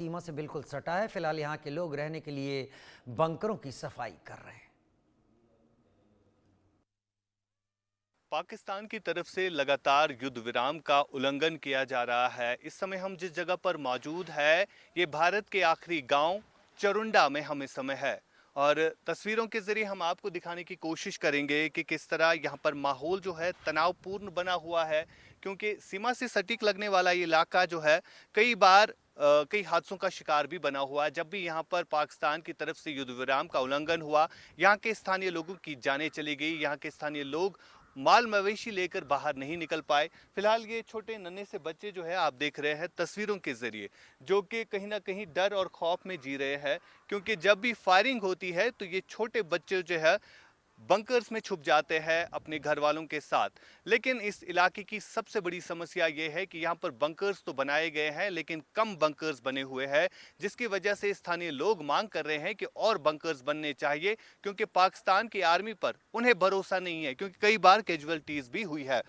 सीमा से बिल्कुल सटा है। फिलहाल यहाँ के लोग रहने के लिए बंकरों की सफाई कर रहे हैं। पाकिस्तान की तरफ से लगातार युद्ध विराम का उल्लंघन किया जा रहा है। इस समय हम जिस जगह पर मौजूद है, ये भारत के आखिरी गांव चरुंडा में हम इस समय है और तस्वीरों के जरिए हम आपको दिखाने की कोशिश करेंगे कि किस तरह यहाँ पर माहौल जो है तनावपूर्ण बना हुआ है, क्योंकि सीमा से सटीक लगने वाला ये इलाका जो है कई बार कई हादसों का शिकार भी बना हुआ है। जब भी यहाँ पर पाकिस्तान की तरफ से युद्ध विराम का उल्लंघन हुआ, यहाँ के स्थानीय लोगों की जानें चली गई। यहाँ के स्थानीय लोग माल मवेशी लेकर बाहर नहीं निकल पाए। फिलहाल ये छोटे नन्हे से बच्चे जो है आप देख रहे हैं तस्वीरों के जरिए, जो कि कहीं ना कहीं डर और खौफ में जी रहे हैं, क्योंकि जब भी फायरिंग होती है तो ये छोटे बच्चे जो है बंकर्स में छुप जाते हैं अपने घर वालों के साथ। लेकिन इस इलाके की सबसे बड़ी समस्या यह है कि यहाँ पर बंकर्स तो बनाए गए हैं, लेकिन कम बंकर्स बने हुए हैं, जिसकी वजह से स्थानीय लोग मांग कर रहे हैं कि और बंकर्स बनने चाहिए, क्योंकि पाकिस्तान की आर्मी पर उन्हें भरोसा नहीं है, क्योंकि कई बार कैजुअलिटीज भी हुई है।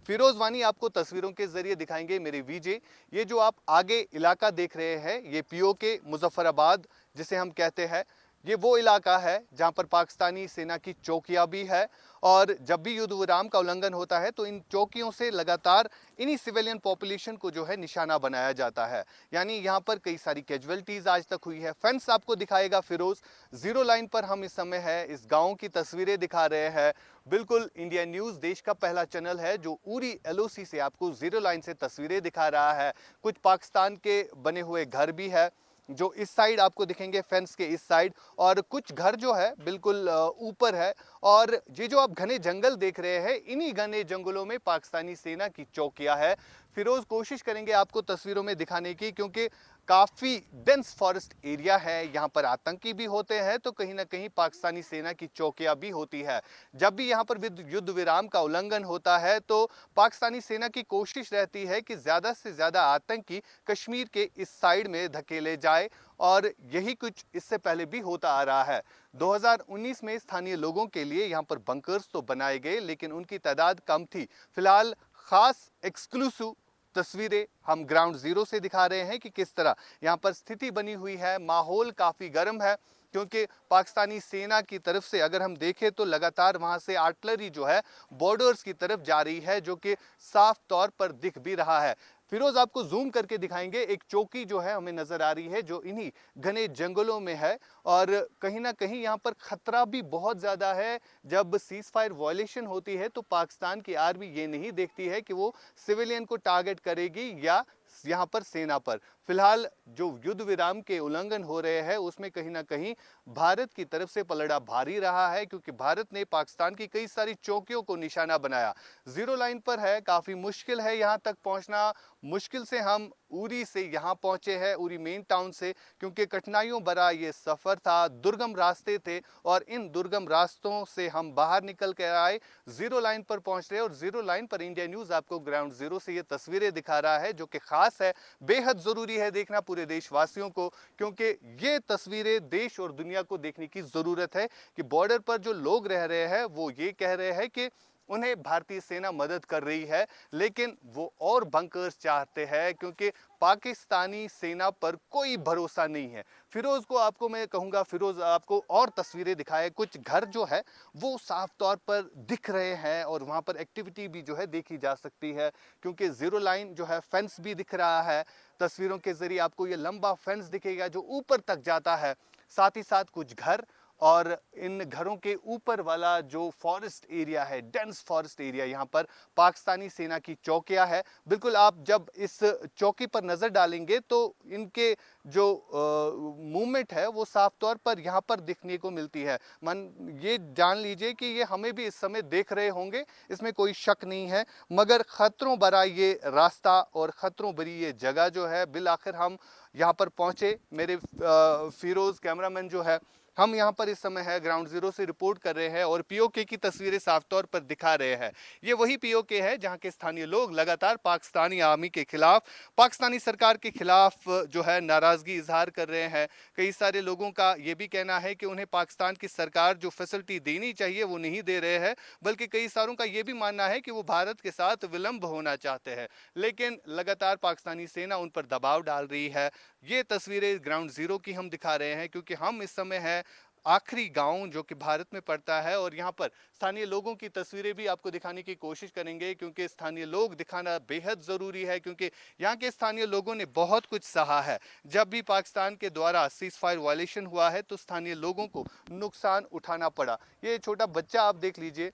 फिरोज वानी आपको तस्वीरों के जरिए दिखाएंगे मेरे वीजे। ये जो आप आगे इलाका देख रहे हैं, ये पीओके मुजफ्फराबाद जिसे हम कहते हैं, ये वो इलाका है जहां पर पाकिस्तानी सेना की चौकियां भी है। और जब भी युद्ध विराम का उल्लंघन होता है तो इन चौकियों से लगातार इन्हीं सिविलियन पॉपुलेशन को जो है निशाना बनाया जाता है। यानी यहाँ पर कई सारी कैजुअलिटीज आज तक हुई है। फेंस आपको दिखाएगा फिरोज। जीरो लाइन पर हम इस समय है, इस गांव की तस्वीरें दिखा रहे हैं। बिल्कुल इंडिया न्यूज देश का पहला चैनल है जो उरी एलओसी से आपको जीरो लाइन से तस्वीरें दिखा रहा है। कुछ पाकिस्तान के बने हुए घर भी है जो इस साइड आपको दिखेंगे, फेंस के इस साइड, और कुछ घर जो है बिल्कुल ऊपर है। और ये जो आप घने जंगल देख रहे हैं, इन्हीं घने जंगलों में पाकिस्तानी सेना की चौकियां है। फिरोज कोशिश करेंगे आपको तस्वीरों में दिखाने की, क्योंकि काफी डेंस फॉरेस्ट एरिया है। यहाँ पर आतंकी भी होते हैं तो कहीं ना कहीं पाकिस्तानी सेना की चौकियां भी होती है। जब भी यहाँ पर युद्ध विराम का उल्लंघन होता है तो पाकिस्तानी सेना की कोशिश रहती है कि ज्यादा से ज्यादा आतंकी कश्मीर के इस साइड में धकेले जाए, और यही कुछ इससे पहले भी होता आ रहा है। 2019 में स्थानीय लोगों के लिए यहाँ पर बंकर्स तो बनाए गए, लेकिन उनकी तादाद कम थी। फिलहाल खास एक्सक्लूसिव तस्वीरें हम ग्राउंड जीरो से दिखा रहे हैं कि किस तरह यहाँ पर स्थिति बनी हुई है। माहौल काफी गर्म है, क्योंकि पाकिस्तानी सेना की तरफ से अगर हम देखें तो लगातार वहां से आर्टिलरी जो है बॉर्डर्स की तरफ जा रही है, जो कि साफ तौर पर दिख भी रहा है। फिरोज आपको जूम करके दिखाएंगे, एक चौकी जो है हमें नजर आ रही है जो इन्हीं घने जंगलों में है, और कहीं ना कहीं यहाँ पर खतरा भी बहुत ज्यादा है। जब सीज फायर वॉयलेशन होती है तो पाकिस्तान की आर्मी ये नहीं देखती है कि वो सिविलियन को टारगेट करेगी या यहाँ पर सेना पर। फिलहाल जो युद्ध विराम के उल्लंघन हो रहे हैं उसमें कहीं ना कहीं भारत की तरफ से पलड़ा भारी रहा है, क्योंकि भारत ने पाकिस्तान की कई सारी चौकियों को निशाना बनाया। जीरो लाइन पर है, काफी मुश्किल है यहाँ तक पहुंचना। मुश्किल से हम उरी से यहाँ पहुंचे हैं, उरी मेन टाउन से, क्योंकि कठिनाइयों भरा ये सफर था, दुर्गम रास्ते थे, और इन दुर्गम रास्तों से हम बाहर निकल कर आए, जीरो लाइन पर पहुंच रहे हैं। और जीरो लाइन पर इंडिया न्यूज आपको ग्राउंड जीरो से ये तस्वीरें दिखा रहा है, जो कि खास है, बेहद जरूरी है देखना पूरे देशवासियों को, क्योंकि ये तस्वीरें देश और दुनिया को देखने की जरूरत है कि बॉर्डर पर जो लोग रह रहे हैं वो ये कह रहे हैं कि उन्हें भारतीय सेना मदद कर रही है, लेकिन वो और बंकर्स चाहते हैं, क्योंकि पाकिस्तानी सेना पर कोई भरोसा नहीं है। फिरोज को आपको मैं कहूंगा, फिरोज आपको और तस्वीरें दिखाए। कुछ घर जो है वो साफ तौर पर दिख रहे हैं और वहां पर एक्टिविटी भी जो है देखी जा सकती है, क्योंकि जीरो लाइन जो है फेंस भी दिख रहा है। तस्वीरों के जरिए आपको ये लंबा फेंस दिखेगा जो ऊपर तक जाता है, साथ ही साथ कुछ घर, और इन घरों के ऊपर वाला जो फॉरेस्ट एरिया है, डेंस फॉरेस्ट एरिया, यहाँ पर पाकिस्तानी सेना की चौकियां है। बिल्कुल आप जब इस चौकी पर नजर डालेंगे तो इनके जो मूवमेंट है वो साफ तौर पर यहाँ पर दिखने को मिलती है। मन ये जान लीजिए कि ये हमें भी इस समय देख रहे होंगे, इसमें कोई शक नहीं है। मगर खतरों भरा ये रास्ता और खतरों भरी ये जगह जो है, बिल आखिर हम यहाँ पर पहुंचे। मेरे फिरोज कैमरामैन जो है हम यहाँ पर इस समय है ग्राउंड जीरो से रिपोर्ट कर रहे हैं और पीओके की तस्वीरें साफ तौर पर दिखा रहे हैं। ये वही पीओके है जहाँ के स्थानीय लोग लगातार पाकिस्तानी आर्मी के खिलाफ, पाकिस्तानी सरकार के खिलाफ जो है नाराजगी इजहार कर रहे हैं। कई सारे लोगों का ये भी कहना है कि उन्हें पाकिस्तान की सरकार जो फैसिलिटी देनी चाहिए वो नहीं दे रहे हैं, बल्कि कई सारों का ये भी मानना है कि वो भारत के साथ विलंब होना चाहते हैं। लेकिन लगातार पाकिस्तानी सेना उन पर दबाव डाल रही है। ये तस्वीरें ग्राउंड जीरो की हम दिखा रहे हैं क्योंकि हम इस समय है आखिरी गांव जो कि भारत में पड़ता है और यहाँ पर स्थानीय लोगों की तस्वीरें भी आपको दिखाने की कोशिश करेंगे क्योंकि स्थानीय लोग दिखाना बेहद ज़रूरी है क्योंकि यहाँ के स्थानीय लोगों ने बहुत कुछ सहा है। जब भी पाकिस्तान के द्वारा सीज फायर वायलेशन हुआ है तो स्थानीय लोगों को नुकसान उठाना पड़ा। ये छोटा बच्चा आप देख लीजिए,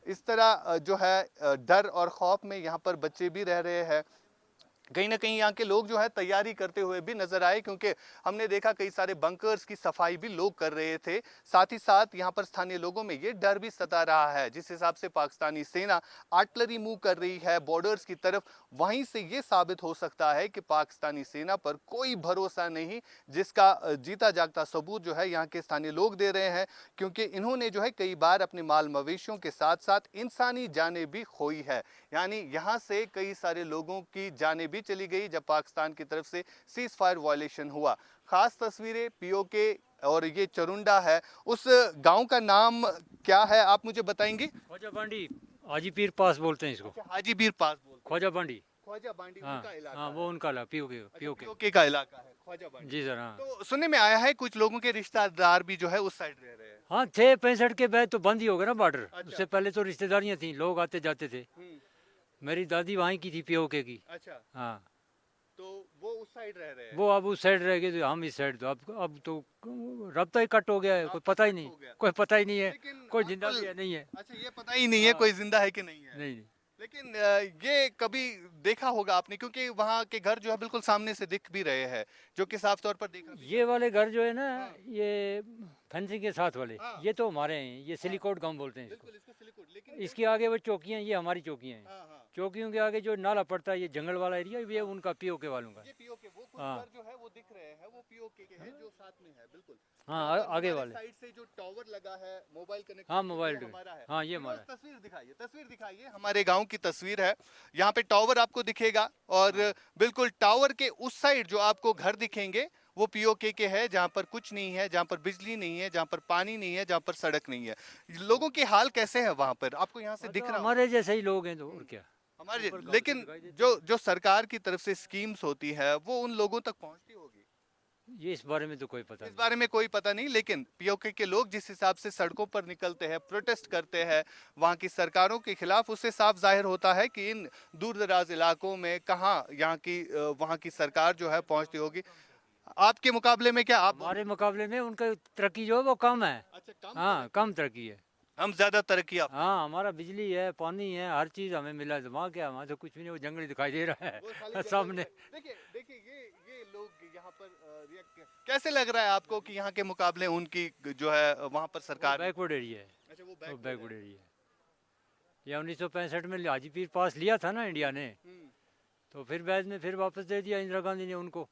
इस तरह जो है डर और खौफ में यहाँ पर बच्चे भी रह रहे हैं। कहीं ना कहीं यहाँ के लोग जो है तैयारी करते हुए भी नजर आए क्योंकि हमने देखा कई सारे बंकर्स की सफाई भी लोग कर रहे थे। साथ ही साथ यहाँ पर स्थानीय लोगों में ये डर भी सता रहा है जिस हिसाब से पाकिस्तानी सेना आर्टिलरी मूव कर रही है बॉर्डर्स की तरफ, वहीं से ये साबित हो सकता है कि पाकिस्तानी सेना पर कोई भरोसा नहीं, जिसका जीता जागता सबूत जो है यहाँ के स्थानीय लोग दे रहे हैं क्योंकि इन्होंने जो है कई बार अपने माल मवेशियों के साथ साथ इंसानी जानें भी खोई है। यानी यहाँ से कई सारे लोगों की जानें भी चली गई जब पाकिस्तान की तरफ से सीज फायर वायलेशन हुआ। खास तस्वीरें पीओके और ये चरुंडा है। उस गांव का नाम क्या है आप मुझे बताएंगे? ख्वाजा बांडी, हाजी पीर पास बोलते हैं इसको। अच्छा, हाजी पीर पास बोलते हैं। ख्वाजा बांडी, ख्वाजा बांडी हाँ उनका इलाका हाँ, है। वो उनका ला पीओके अच्छा, पीओके पीओके का इलाका है ख्वाजा बांडी। जी सर, हाँ। तो सुनने में आया है कुछ लोगों के रिश्तेदार भी जो है उस साइड रह रहे हैं। हाँ थे, 65 के बाद तो बंद ही हो गया ना बॉर्डर। अच्छा। उससे पहले तो रिश्तेदारियां थी, लोग आते जाते थे। मेरी दादी वहीं की थी पीओके की। अच्छा, हाँ, तो वो उस साइड रह रहे हैं। वो अब उस साइड रह गए तो हम इस साइड। तो अब तो रब्ता ही कट हो गया है, कोई पता ही नहीं, हो गया। कोई पता ही नहीं है, लेकिन कोई जिंदा आपको- भी है नहीं है। अच्छा, ये पता ही नहीं है हाँ। कोई जिंदा है कि नहीं है। नहीं, लेकिन ये कभी देखा होगा आपने क्योंकि वहाँ के घर जो है बिल्कुल सामने से दिख भी रहे हैं, जो कि साफ तौर पर देखा भी ये वाले घर जो है ना, हाँ। ये फेंसिंग के साथ वाले, हाँ। ये तो हमारे हैं। ये सिलिकोट गांव बोलते हैं इसको। बिल्कुल इसको सिलिकोट, लेकिन इसके आगे वो चौकियां, ये हमारी चौकियां हैं। हाँ हाँ, चौकियों के आगे जो नाला पड़ता है, ये जंगल वाला एरिया, ये उनका पीओके वालों का। ये पीओके वो कुछ हाँ। घर जो है वो दिख रहे हैं, वो पीओके के हैं जो साथ में है बिल्कुल। हाँ, यहाँ पर आगे हमारे वाले। साइड से जो टावर लगा है मोबाइल कनेक्ट, हाँ, मोबाइल हमारा है। हाँ, ये फिरोज, हमारा है। तस्वीर दिखाइए हमारे गांव की तस्वीर है। यहाँ पे टावर आपको दिखेगा और बिल्कुल टावर के उस साइड जो आपको घर दिखेंगे वो पीओके के है, जहाँ पर कुछ नहीं है, जहाँ पर बिजली नहीं है, जहाँ पर पानी नहीं है, जहाँ पर सड़क नहीं है। लोगों के हाल कैसे है वहाँ पर आपको यहाँ से दिख रहा होगा? हमारे जैसे ही लोग हैं तो और क्या। हमारे, ऊपर गाँव लेकिन से दिखाई देते जो सरकार की तरफ से स्कीम्स होती है वो उन लोगों तक पहुँचती होगी? ये इस बारे में तो कोई पता इस नहीं। बारे में कोई पता नहीं, लेकिन पीओके के लोग जिस हिसाब से सड़कों पर निकलते हैं, प्रोटेस्ट करते हैं वहाँ की सरकारों के खिलाफ, उससे साफ जाहिर होता है कि इन दूर दराज इलाकों में कहाँ यहाँ की वहाँ की सरकार जो है पहुँचती होगी। आपके मुकाबले में क्या आप? हमारे मुकाबले में उनका तरक्की जो है वो कम है। अच्छा, कम हाँ, कम तरक्की है। हम ज्यादा तरक्की आप? हाँ, हमारा बिजली है, पानी है, हर चीज़ हमें मिला है। वहाँ क्या, वहाँ तो कुछ भी नहीं, वो जंगल दिखाई दे रहा वो खाली है जंगल सामने। है। देखिए देखिए ये लोग यहाँ पर रिएक्ट कैसे लग रहा है आपको कि यहाँ के मुकाबले उनकी जो है वहाँ पर सरकार? बैकवर्ड एरिया है, अच्छा, वो वो बैकवर्ड बैकवर्ड एरिया है। ये 1965 में हाजी पीर पास लिया था ना इंडिया ने, तो फिर बाद में फिर वापस दे दिया इंदिरा गांधी ने उनको।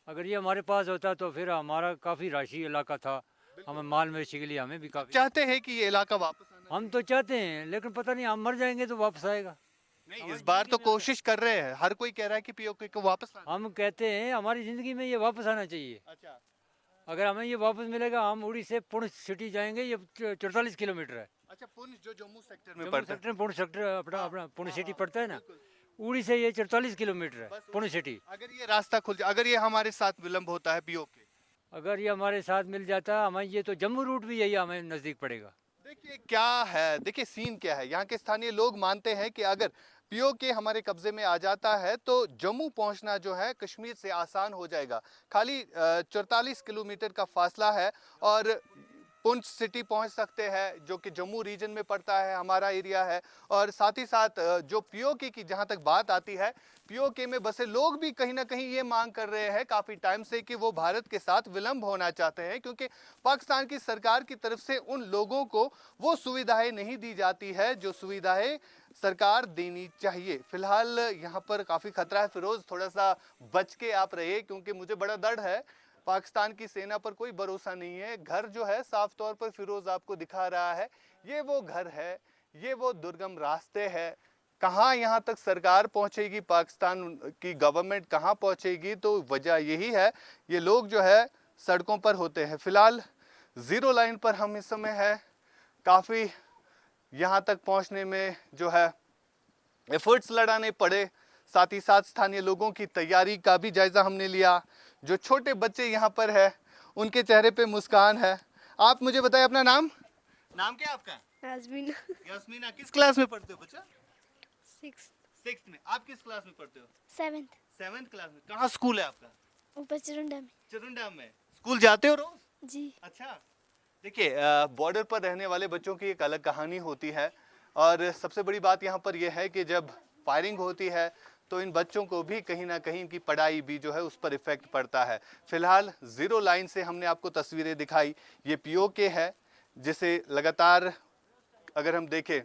अगर ये हमारे पास होता तो फिर हमारा काफ़ी राशि इलाका था, हमें माल मवेशी के लिए हमें भी काफ़ी। चाहते हैं कि ये इलाका वापस आना? हम तो चाहते हैं, लेकिन पता नहीं, हम मर जाएंगे तो वापस आएगा। नहीं, इस बार तो कोशिश कर रहे हैं, हर कोई कह रहा है कि पीओके को वापस लाना। हम कहते हैं हमारी ज़िंदगी में ये वापस आना चाहिए। अच्छा, अगर हमें ये वापस मिलेगा, हम उड़ी से पुंछ सिटी जाएंगे। ये 44 किलोमीटर है। अच्छा, पुंछ जो जम्मू सेक्टर में जम्मू पड़ता है। सेक्टर में पुंछ सेक्टर अपना अपना पुंछ सिटी पड़ता है ना, बिल्कुल। उड़ी से ये 44 किलोमीटर है बस पुंछ सिटी। अगर ये रास्ता खुल जाए, अगर ये हमारे साथ विलंब होता है पीओके, अगर ये हमारे साथ मिल जाता, हमें ये तो जम्मू रूट भी यही हमें नज़दीक पड़ेगा। देखिए क्या है, देखिए सीन क्या है। यहाँ के स्थानीय लोग मानते हैं कि अगर पीओके हमारे कब्जे में आ जाता है तो जम्मू पहुंचना जो है कश्मीर से आसान हो जाएगा। खाली 44 किलोमीटर का फासला है और पुंछ सिटी पहुंच सकते हैं जो कि जम्मू रीजन में पड़ता है, हमारा एरिया है। और साथ ही साथ जो पीओके की जहां तक बात आती है, पीओके में बसे लोग भी कहीं ना कहीं ये मांग कर रहे हैं काफ़ी टाइम से कि वो भारत के साथ विलंब होना चाहते हैं क्योंकि पाकिस्तान की सरकार की तरफ से उन लोगों को वो सुविधाएं नहीं दी जाती है जो सुविधाएं सरकार देनी चाहिए। फिलहाल यहाँ पर काफ़ी खतरा है। फिरोज, थोड़ा सा बच के आप रहिए क्योंकि मुझे बड़ा डर है। पाकिस्तान की सेना पर कोई भरोसा नहीं है। घर जो है साफ तौर पर फिरोज आपको दिखा रहा है, ये वो घर है, ये वो दुर्गम रास्ते हैं। कहाँ यहाँ तक सरकार पहुंचेगी, पाकिस्तान की गवर्नमेंट कहाँ पहुंचेगी, तो वजह यही है ये लोग जो है सड़कों पर होते हैं। फिलहाल जीरो लाइन पर हम इस समय है, काफ़ी यहाँ तक पहुंचने में जो है एफर्ट्स लगाने पड़े, साथ ही साथ स्थानीय लोगों की तैयारी का भी जायजा हमने लिया। जो छोटे बच्चे यहाँ पर है उनके चेहरे पे मुस्कान है। आप मुझे बताएं अपना नाम क्या है आपका? यास्मीन। यास्मीना, किस क्लास में पढ़ते हो बच्चा? 6th में। आप किस क्लास में पढ़ते हो? 7th 7th क्लास में। कहाँ स्कूल है आपका? ऊपर चरुंडा में। चरुंडा में। स्कूल जाते हो रोज? जी। अच्छा, देखिए बॉर्डर पर रहने वाले बच्चों की एक अलग कहानी होती है, और सबसे बड़ी बात यहाँ पर यह है कि जब फायरिंग होती है तो इन बच्चों को भी कहीं ना कहीं इनकी पढ़ाई भी जो है उस पर इफेक्ट पड़ता है। फिलहाल जीरो लाइन से हमने आपको तस्वीरें दिखाई, ये पीओके है जिसे लगातार अगर हम देखें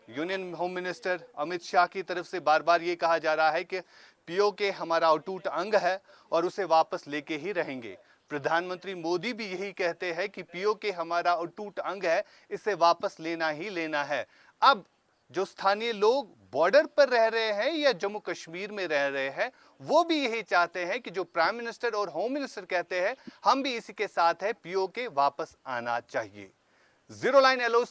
union home minister Amit Shah की तरफ से बार बार ये कहा जा रहा है कि पीओके हमारा अटूट अंग है और उसे वापस लेके ही रहेंगे। प्रधानमंत्री मोदी भी यही कहते हैं कि पीओके हमारा अटूट अंग है, इसे वापस लेना ही लेना है। अब जो स्थानीय लोग बॉर्डर पर रह रहे हैं या जम्मू कश्मीर में रह रहे हैं, वो भी यही चाहते हैं कि जो प्राइम मिनिस्टर और होम मिनिस्टर कहते हैं हम भी इसी के साथ है, पीओके वापस आना चाहिए। Zero line LOC